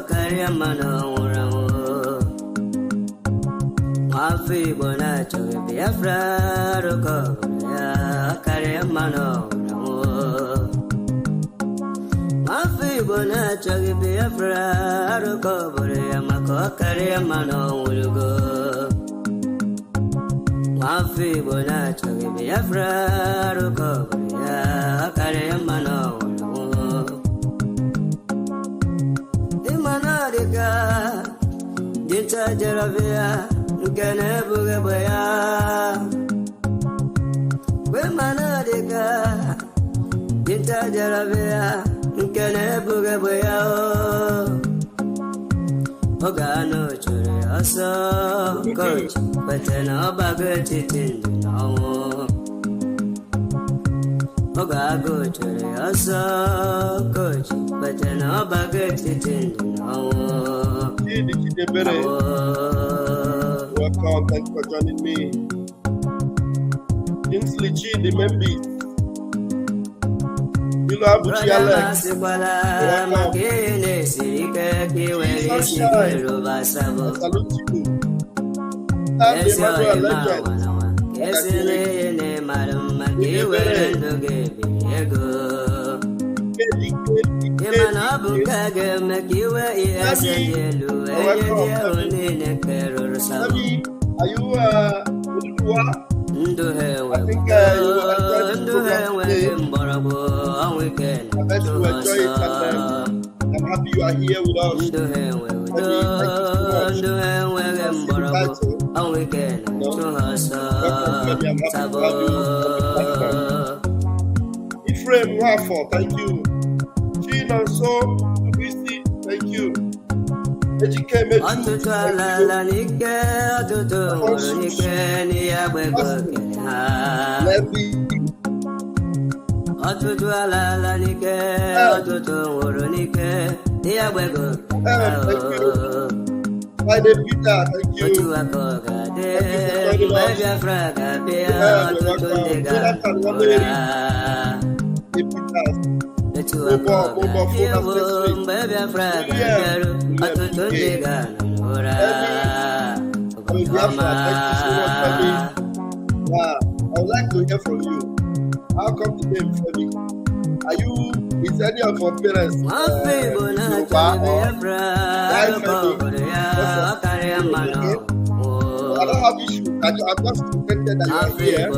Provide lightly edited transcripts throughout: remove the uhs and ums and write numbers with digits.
Kariamano Ramo Mafi Bonacho Biafra Rokoya Kariamano Ramo Mafi Bonacho Biafra Rokoya Mako Kariamano Ulugo Mafi Bonacho Biafra Rokoya Kariamano Dinta Jaravia, Ganabugabaya, Wemanadiga, Dinta Jaravia, Ganabugabaya, Ogano Churiaso, Coach, but an obagat in the no. Ogago Churiaso, Coach, but an obagat in the no. Welcome, thanks for joining me. Kingsley Chi, the members. You know Abuchi Alex. Welcome. Salute you. And Emmanuel are you I think I'm happy you are here with us. Ephraim Wafo, thank you. Chin and so, thank you. Ejike I would like to hear from you. How come today, Femi? Are you, is any of your parents I don't have issues. I'm just contented that you are here.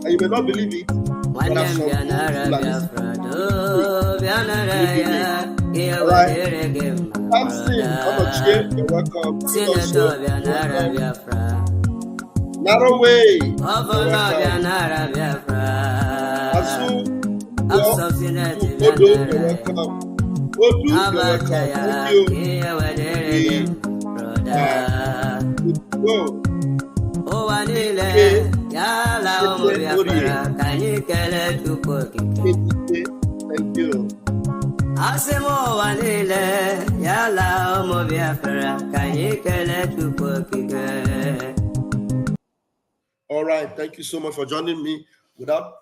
And you may not believe it. But I'm saying, you're welcome. Naraway. Thank you. All right, thank you so much for joining me. Without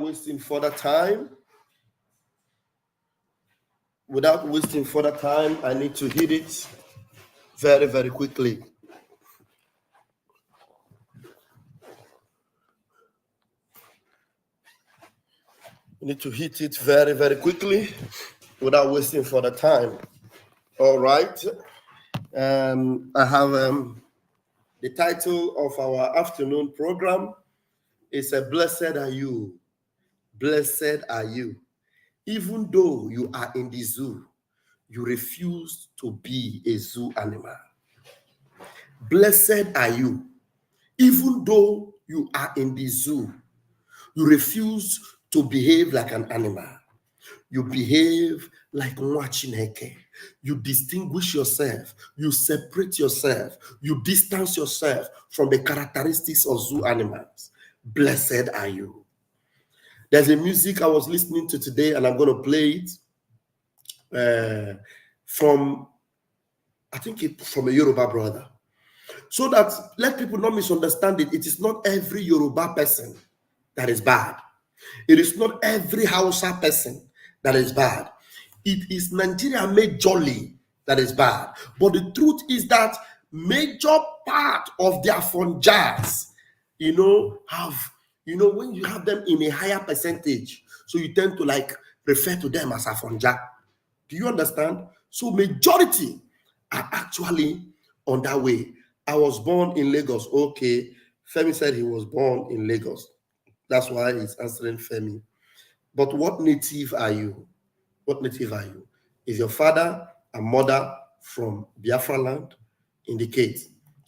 wasting further time, I need to hit it very, very quickly. We need to hit it very, very quickly without wasting further time. All right. I have the title of our afternoon program is Blessed Are You. Blessed are you. Even though you are in the zoo, you refuse to be a zoo animal. Blessed are you. Even though you are in the zoo, you refuse to behave like an animal. You behave like Nwachineke. You distinguish yourself. You separate yourself. You distance yourself from the characteristics of zoo animals. Blessed are you. There's a music I was listening to today, and I'm going to play it from I think it's from a Yoruba brother. So that let people not misunderstand it. It is not every Yoruba person that is bad. It is not every Hausa person that is bad. It is Nigeria majorly that is bad. But the truth is that major part of their funjas, when you have them in a higher percentage, so you tend to like refer to them as a funja. Do you understand? So majority are actually on that way. I was born in Lagos. Okay. Femi said he was born in Lagos. That's why he's answering Femi. But what native are you? What native are you? Is your father and mother from Biafra land? Indicate.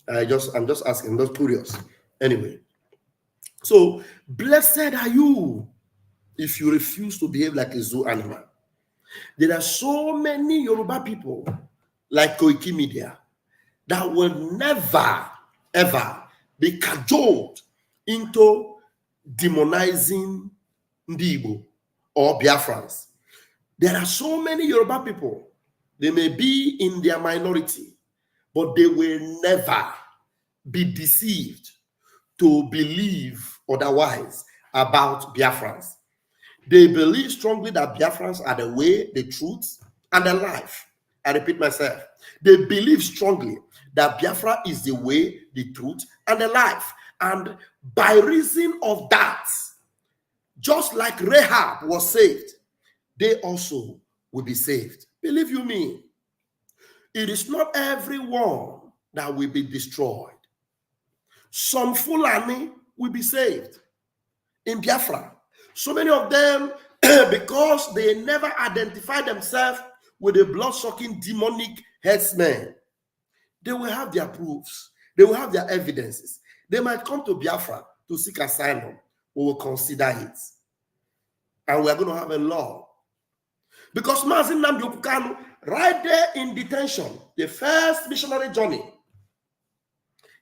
I'm just asking, I'm just curious. Anyway. So blessed are you if you refuse to behave like a zoo animal. There are so many Yoruba people like Koiki Media that will never, ever be cajoled into demonizing Ndibo or Biafrans. There are so many Yoruba people, they may be in their minority, but they will never be deceived to believe otherwise about Biafrans. They believe strongly that Biafrans are the way, the truth, and the life. I repeat myself. They believe strongly that Biafra is the way, the truth, and the life. And by reason of that, just like Rahab was saved, they also will be saved. Believe you me, it is not everyone that will be destroyed. Some Fulani will be saved in Biafra. So many of them, because they never identify themselves with a blood-sucking demonic headsman, they will have their proofs. They will have their evidences. They might come to Biafra to seek asylum. We will consider it. And we are going to have a law. Because Mazin Nnamdi Kanu, right there in detention, the first missionary journey,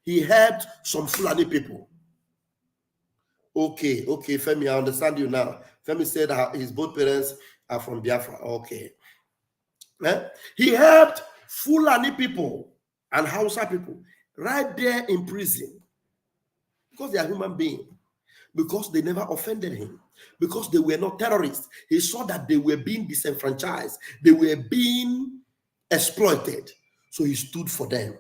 he helped some Fulani people. Okay, Femi, I understand you now. Femi said his both parents are from Biafra. Okay. He helped Fulani people and Hausa people right there in prison because they are human beings, because they never offended him, because they were not terrorists. He saw that they were being disenfranchised, they were being exploited, so he stood for them.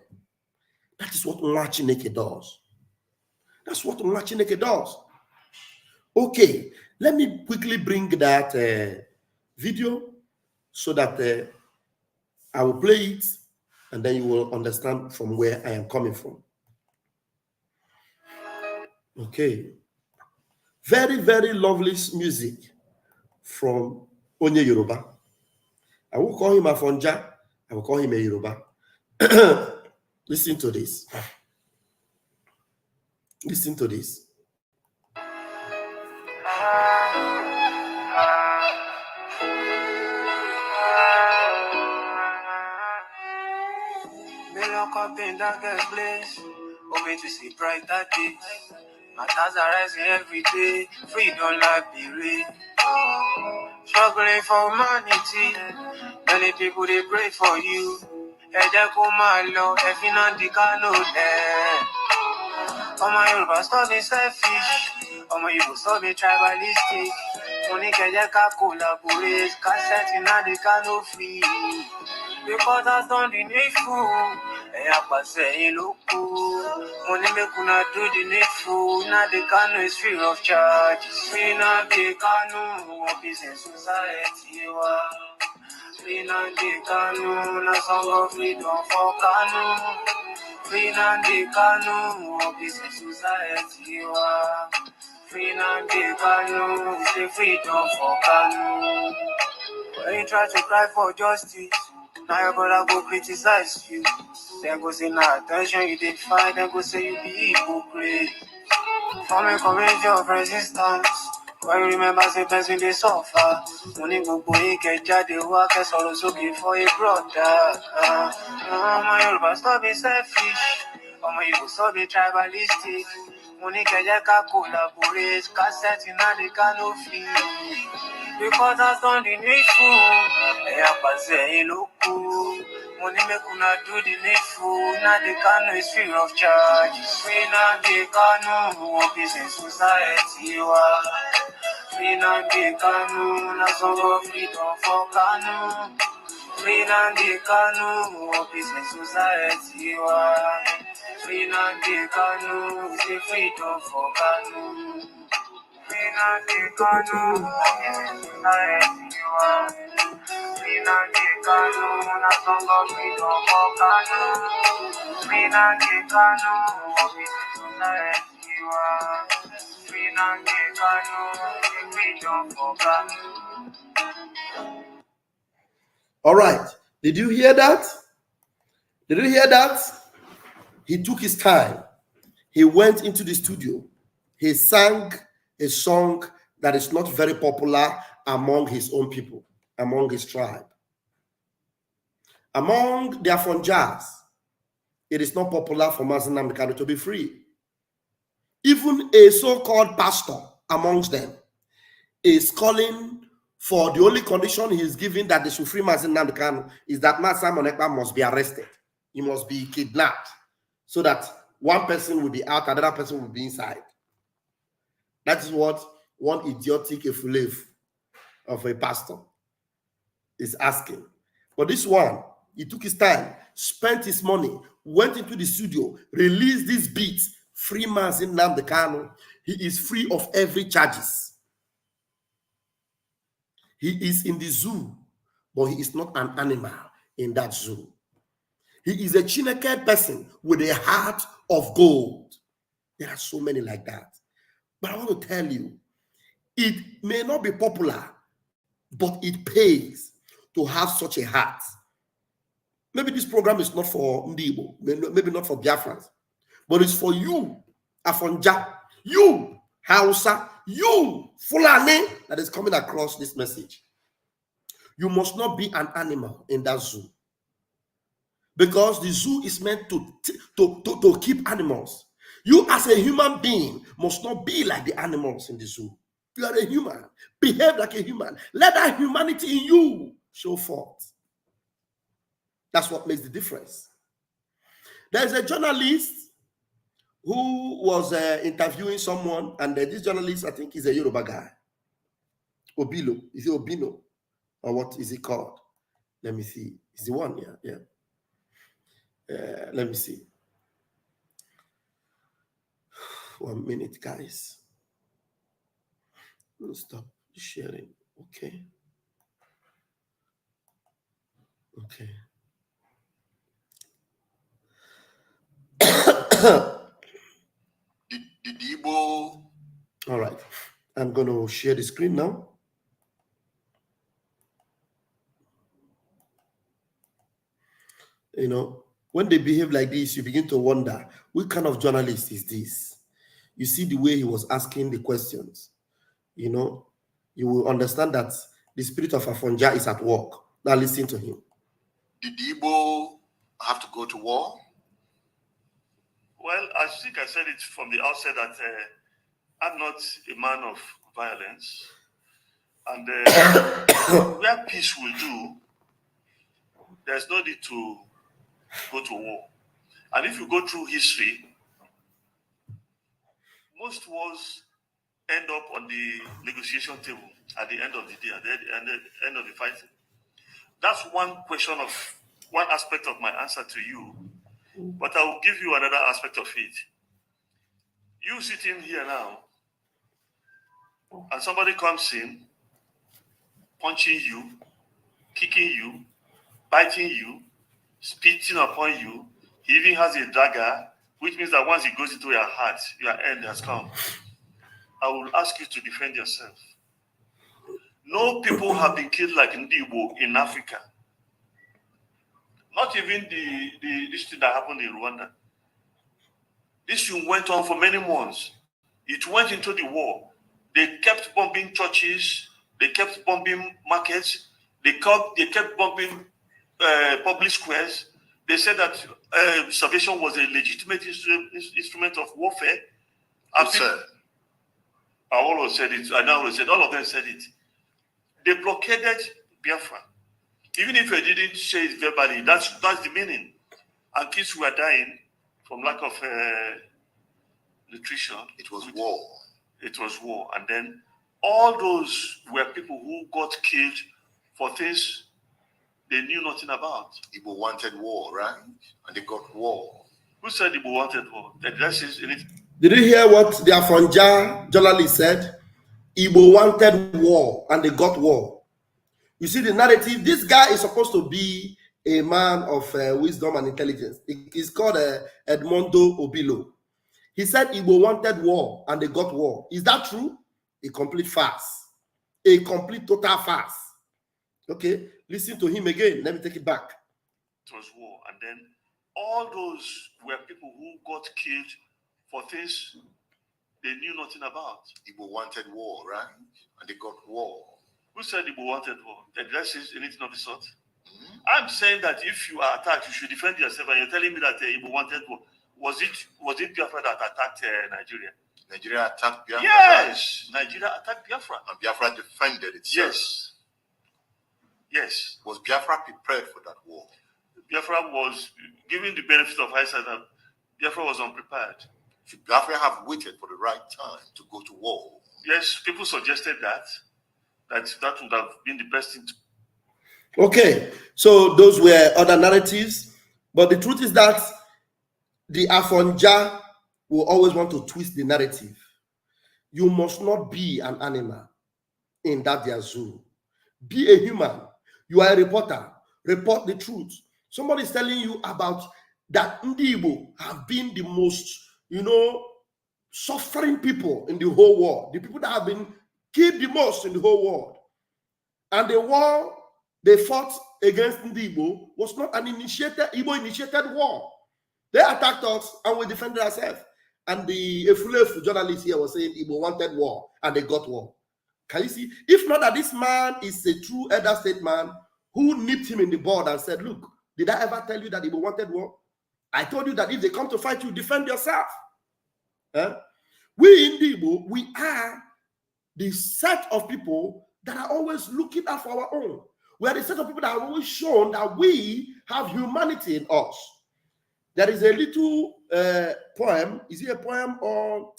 That is what Chineke does. That's what Chineke does. Okay, let me quickly bring that video so that I will play it and then you will understand from where I am coming from. Okay. Very, very lovely music from Onye Yoruba. I will call him a Fonja. I will call him a Yoruba. Listen to this. Listen to this. Up in darkest place, hoping to see brighter days. Matters are rising every day, freedom life be real. Struggling for humanity, many people they pray for you. All my Yoruba stop me selfish, all my Igbo stop me tribalistic. Money can collaborate, cassette in the cano free. Because I've done the needful, and I pass saying look money make una do the needful. Now the cano is free of charge. Free now the cano, business society. Free now the cano, na song of freedom for cano. Free now the cano, business society. Free now the cano, say freedom for cano. When you try to cry for justice, now your brother go criticize you. Then go say, nah, attention you did find. Then go say you be hypocrite. Form a community of resistance. When you remember say person they suffer. Money go get jade work as also give for a brother. My Yoruba stop be selfish. My Igbo stop be tribalistic. Money can collaborate. Cassette in the cano free. Because I've done the needful, and I pass saying look, Money make una do the needful. Now the Kano is free of charge. Free now the Kano, business society. Free now the Kano, na song of freedom for Kano. Free now the Kano, business society. Free now the Kano, say freedom for Kano. Free now the Kano, business society. Free now the Kano, na song of freedom for Kano. Free now the Kano, business society. Free now the Kano, say freedom for Kano. All right. Did you hear that? Did you hear that? He took his time. He went into the studio. He sang a song that is not very popular among his own people, among his tribe. Among the Afonjas, it is not popular for Mazi Nnamdi Kanu to be free. Even a so-called pastor amongst them is calling for the only condition he is giving that they should free Mazi Nnamdi Kanu is that Mazi Simon Ekpa must be arrested. He must be kidnapped so that one person will be out, another person will be inside. That is what one idiotic efulef of a pastor is asking. But this one, he took his time, spent his money, went into the studio, released this beat, free Mazi Nnamdi Kanu. He is free of every charges. He is in the zoo, but he is not an animal in that zoo. He is a Chineke person with a heart of gold. There are so many like that. But I want to tell you, it may not be popular, but it pays to have such a heart. Maybe this program is not for Ndibo, maybe not for Biafrans, but it's for you, Afonja, you, Hausa, you, Fulani, that is coming across this message. You must not be an animal in that zoo. Because the zoo is meant to keep animals. You as a human being must not be like the animals in the zoo. You are a human. Behave like a human. Let that humanity in you show forth. That's what makes the difference. There's a journalist who was interviewing someone, and this journalist, I think, is a Yoruba guy. Obilo. Is it Obino? Or what is it called? Let me see. Is the one? Yeah. Let me see. 1 minute, guys. Stop sharing. Okay. All right. I'm going to share the screen now. You know, when they behave like this, you begin to wonder, what kind of journalist is this? You see the way he was asking the questions. You know, you will understand that the spirit of Afonja is at work. Now listen to him. Did Igbo have to go to war? Well, I think I said it from the outset that I'm not a man of violence. And where peace will do, there's no need to go to war. And if you go through history, most wars end up on the negotiation table at the end of the day, at the end of the fighting. That's one aspect of my answer to you. But I will give you another aspect of it. You sitting here now, and somebody comes in, punching you, kicking you, biting you, spitting upon you. He even has a dagger, which means that once he goes into your heart, your end has come. I will ask you to defend yourself. No people have been killed like Ndibo in Africa. Not even this thing that happened in Rwanda. This thing went on for many months. It went into the war. They kept bombing churches. They kept bombing markets. They kept bombing public squares. They said that starvation was a legitimate instrument of warfare. I always said it. I now said all of them said it. They blockaded Biafra. Even if I didn't say it verbally, that's the meaning. And kids were dying from lack of nutrition. It was war. It was war. And then all those were people who got killed for things they knew nothing about. Igbo wanted war, right? And they got war. Who said Igbo wanted war? Did you hear what the Afonja journalist said? Igbo wanted war and they got war. You see the narrative, this guy is supposed to be a man of wisdom and intelligence. He's called Edmondo Obilo. He said Igbo wanted war and they got war. Is that true? A complete farce. A complete total farce. Okay, listen to him again. Let me take it back. It was war. And then all those were people who got killed for things they knew nothing about. Igbo wanted war, right? And they got war. Who said Igbo wanted war? Did I say anything of the sort? I'm saying that if you are attacked, you should defend yourself. And you're telling me that Igbo wanted war. Was it Biafra that attacked Nigeria? Nigeria attacked Biafra? Yes. Right? Nigeria attacked Biafra. And Biafra defended itself. Yes. Yes. Was Biafra prepared for that war? Biafra was, given the benefit of hindsight, that Biafra was unprepared. Should Biafra have waited for the right time to go to war? Yes, people suggested that would have been the best thing to. Okay, so those were other narratives, but the truth is that the Afonja will always want to twist the narrative. You must not be an animal in that their zoo. Be a human. You are a reporter. Report the truth. Somebody is telling you about that Ndi Igbo have been the most, suffering people in the whole world. The people that have been killed the most in the whole world. And the war they fought against Ndi Igbo was not an Igbo-initiated war. They attacked us and we defended ourselves. And the Efulefu journalist here was saying Igbo wanted war and they got war. Can you see? If not that this man is a true elder statesman who nipped him in the bud and said, look, did I ever tell you that Igbo wanted war? I told you that if they come to fight you, defend yourself. We in Igbo, we are the set of people that are always looking out for our own. We are the set of people that have always shown that we have humanity in us. There is a little poem. Is it a poem or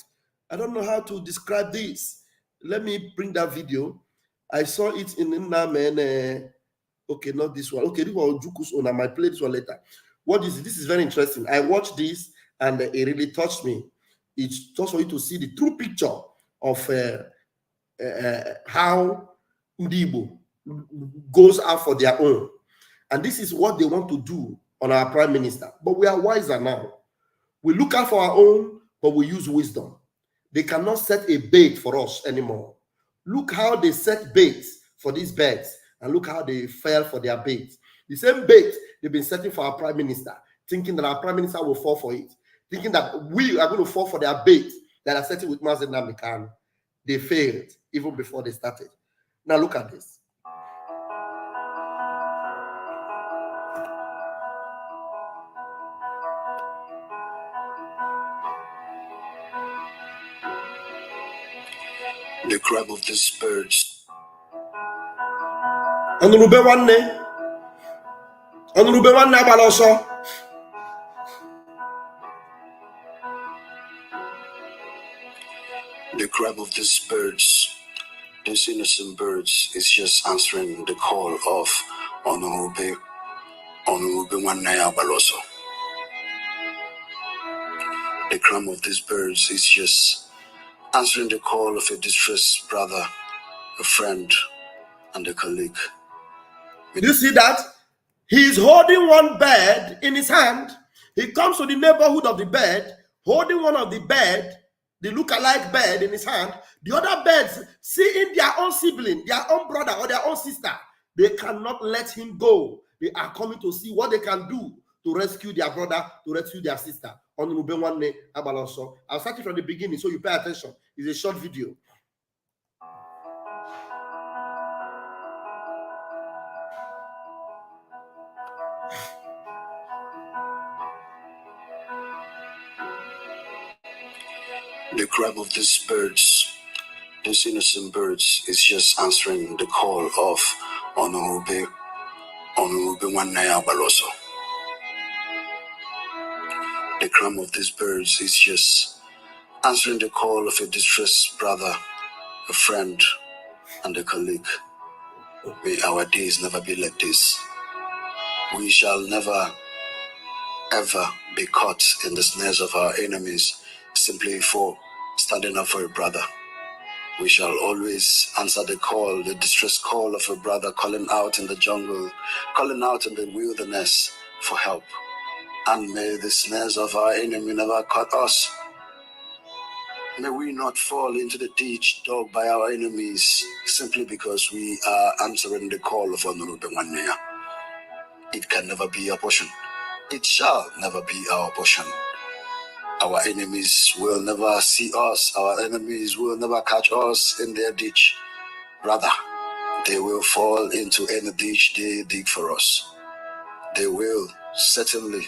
I don't know how to describe this. Let me bring that video. I saw it in Namen. Okay, not this one. Okay, this one Juku's on. I might play this one later. What is it? This is very interesting. I watched this and it really touched me. It's just for you to see the true picture of how Ndibo goes out for their own. And this is what they want to do on our prime minister. But we are wiser now. We look out for our own, but we use wisdom. They cannot set a bait for us anymore. Look how they set baits for these birds, and look how they fell for their bait. The same bait they've been setting for our prime minister, thinking that our prime minister will fall for it, thinking that we are going to fall for their bait that are setting with Mazen Namikan. They failed even before they started. Now look at this. The crab of these birds. The crab of these birds, these innocent birds, is just answering the call of Honorable Wanaya Baloso. The crab of these birds is just answering the call of a distressed brother, a friend, and a colleague. Do you see that? He's holding one bird in his hand. He comes to the neighborhood of the bird, holding one of the bird, the look-alike bird in his hand. The other birds, seeing their own sibling, their own brother or their own sister, they cannot let him go. They are coming to see what they can do to rescue their brother, to rescue their sister. I'll start it from the beginning so you pay attention. It's a short video. The crab of these birds, these innocent birds, is just answering the call of Honorable Baloso. The crime of these birds is just answering the call of a distressed brother, a friend, and a colleague. May our days never be like this. We shall never, ever be caught in the snares of our enemies simply for standing up for a brother. We shall always answer the call, the distress call of a brother calling out in the jungle, calling out in the wilderness for help. And may the snares of our enemy never cut us. May we not fall into the ditch dug by our enemies simply because we are answering the call of Onurubengwanea. It can never be our portion. It shall never be our portion. Our enemies will never see us. Our enemies will never catch us in their ditch. Rather, they will fall into any ditch they dig for us. They will certainly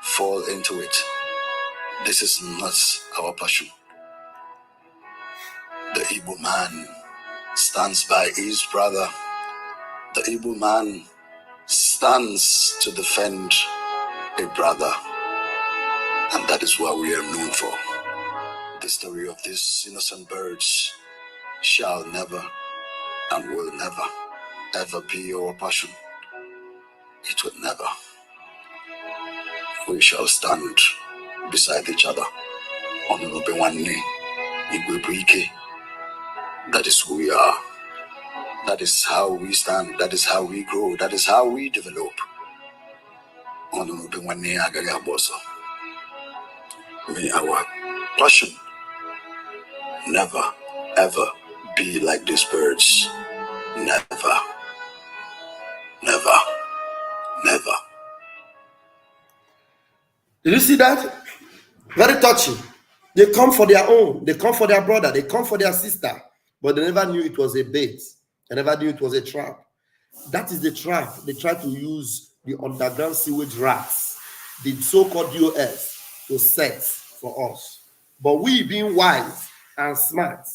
fall into it. This is not our passion. The Igbo man stands by his brother. The Igbo man stands to defend a brother. And that is what we are known for. The story of these innocent birds shall never and will never, ever be our passion. It will never. We shall stand beside each other. That is who we are. That is how we stand. That is how we grow. That is how we develop. May our passion never, ever be like these birds. Never, never, never. Did you see that? Very touching. They come for their own. They come for their brother. They come for their sister. But they never knew it was a bait. They never knew it was a trap. That is the trap. They try to use the underground sewage rats, the so-called DOS, to set for us. But we, being wise and smart,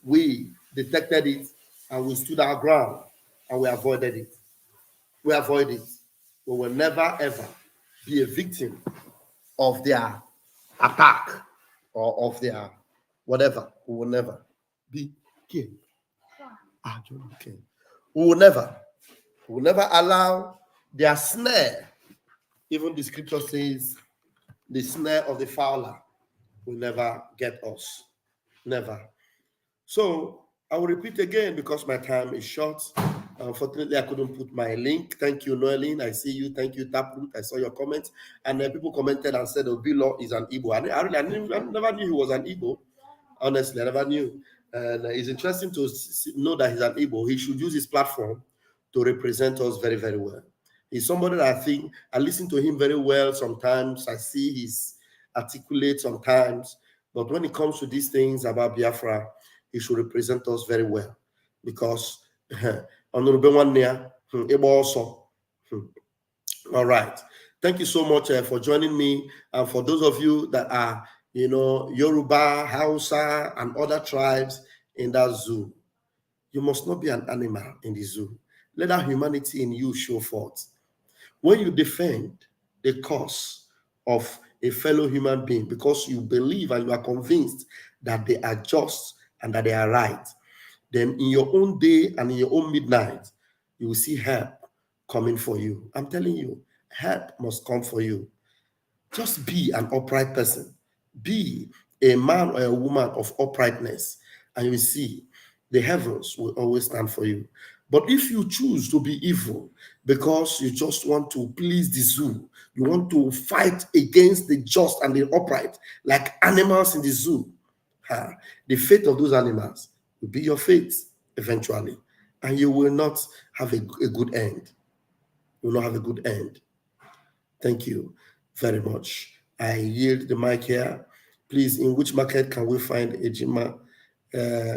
we detected it and we stood our ground and we avoided it. We avoid it. We will never ever be a victim of their attack or of their whatever. We will never be king. We will never allow their snare. Even the scripture says the snare of the fowler will never get us. Never. So I will repeat again because my time is short. Unfortunately, I couldn't put my link. Thank you, Noeline. I see you. Thank you, Taproot. I saw your comment. And people commented and said, Obilo is an Igbo. I never knew he was an Igbo. Honestly, I never knew. And it's interesting to know that he's an Igbo. He should use his platform to represent us very, very well. He's somebody that I think, I listen to him very well sometimes. I see he's articulate sometimes. But when it comes to these things about Biafra, he should represent us very well. Because all right. Thank you so much for joining me. And for those of you that are, Yoruba, Hausa, and other tribes in that zoo, you must not be an animal in the zoo. Let that humanity in you show forth. When you defend the cause of a fellow human being because you believe and you are convinced that they are just and that they are right, then in your own day and in your own midnight, you will see help coming for you. I'm telling you, help must come for you. Just be an upright person. Be a man or a woman of uprightness, and you will see the heavens will always stand for you. But if you choose to be evil because you just want to please the zoo, you want to fight against the just and the upright, like animals in the zoo, the fate of those animals will be your fate eventually, and you will not have a good end. You will not have a good end. Thank you very much. I yield the mic here. Please, in which market can we find Ejima?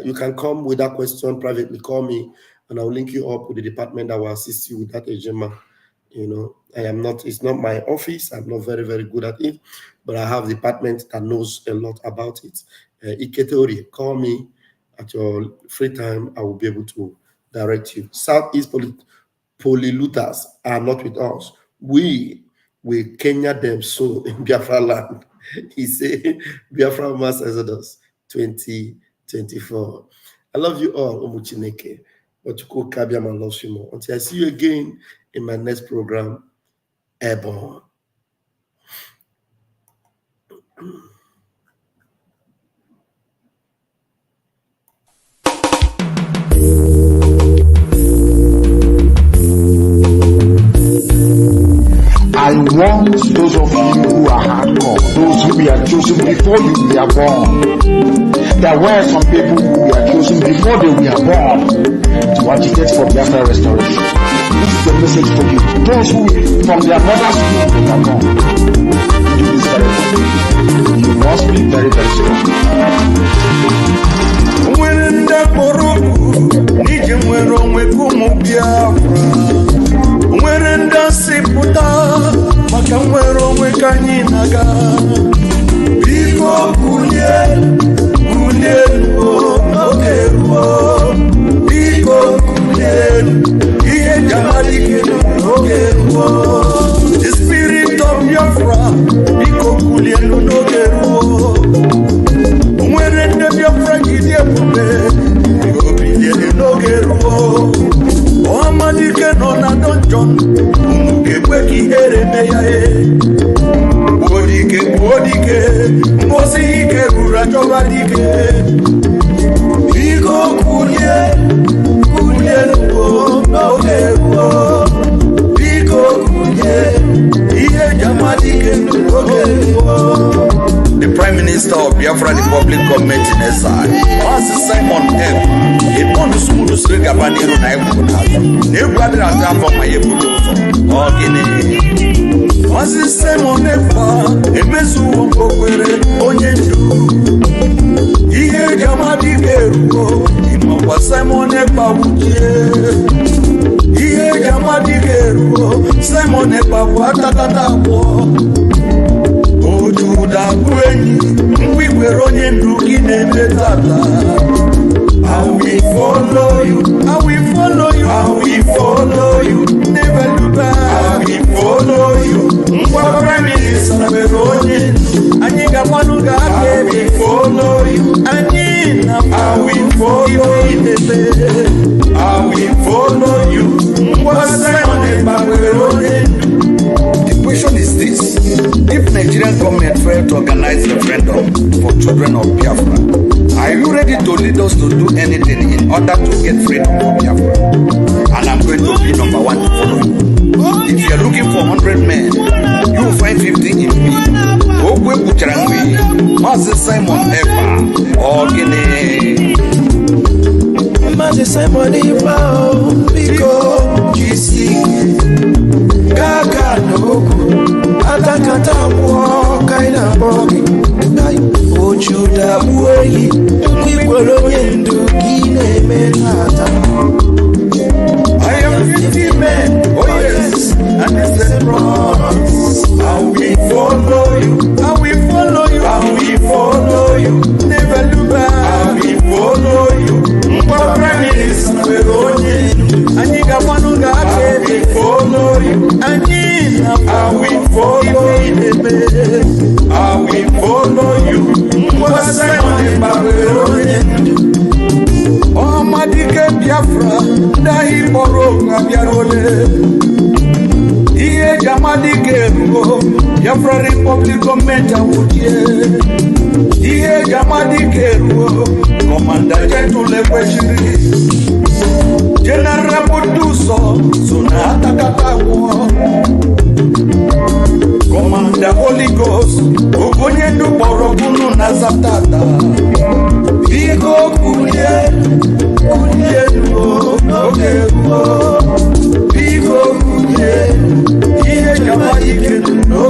You can come with that question privately. Call me, and I'll link you up with the department that will assist you with that Ejima. It's not my office. I'm not very, very good at it, but I have a department that knows a lot about it. Iketeori, call me at your free time. I will be able to direct you. Southeast polluters are not with us. We will Kenya them soon in Biafra land. He said, Biafra Mass Exodus 2024. I love you all, Omuchineke. But you call Kabiam loves you more. Until I see you again in my next program, Airborne. I want those of you who are hardcore, those who were chosen before you were born. There were some people who were chosen before they were born to agitate for Biafra restoration. This is the message for you. Those who from their mother's womb were born. Do this very well. You must be very, very strong. Mwerenda siputa maka mwero mwekani naga biko kulie nogeruo biko kulie iye jamalike nogeruo the spirit of Biafra biko kulie nogeruo mwerenda Biafra kidie kube biko kulie nogeruo Omadike no na donjon umukebweki hereme yae Bodike Mbosike rura jobadike Biko kulie no Biko kulie Iye jamadike no The Prime Minister of Biafra Republic Government in exile, Master Simon M. Upon the smooth street Gabanero Naibu, Nebradra from my Ebudo, Master Simon M. Emesu Okwere, Onyendu, Iye Jamadi Gerugo, Imamba Simon Epa Wukie, Iye Jamadi Gerugo, Simon Epa Watatatapo. Ojuda kwenyi, mwiweronye ndukine metata. I will follow you, I will follow you, I will follow you, never look back. I will follow you, mwa prime minister weronye, anyiga manuga I will follow you, anina I will follow you, I will follow you, mwa Simon Epa weronye. The question is this: if Nigerian government failed to organize referendum for children of Biafra, are you ready to lead us to do anything in order to get freedom for Biafra? And I'm going to be number one to follow you. If you're looking for 100 men, you will find 50 in me. Okwe Bucharangwe, Master Simon Epa, Ogene. Master Simon Epa, Biko, GC. Kaka noku atakata woka ina bogi ojuda bueyi mwikolonye ndukine menata I am 50 men, oh yes, and it's the promise. I will follow you, I will follow you, I will follow you, never look back. I will follow you, Prime Minister Veronye, and you got one who got I will follow you, and I will follow you, I will follow you, what's Oh, Madike Biafra, Dahi Moro, Gabiarole. Iye Jamadike Rugo, Biafra Republic Government Awudie. Iye Jamadike Rugo, Commander Gentule Kweshiri. General Buduso, Sunata Katawo. Commander Holy Ghost, Ogonyendu Borokunu Nazatata. Biko kulie no Biko kulie, iye jamadike no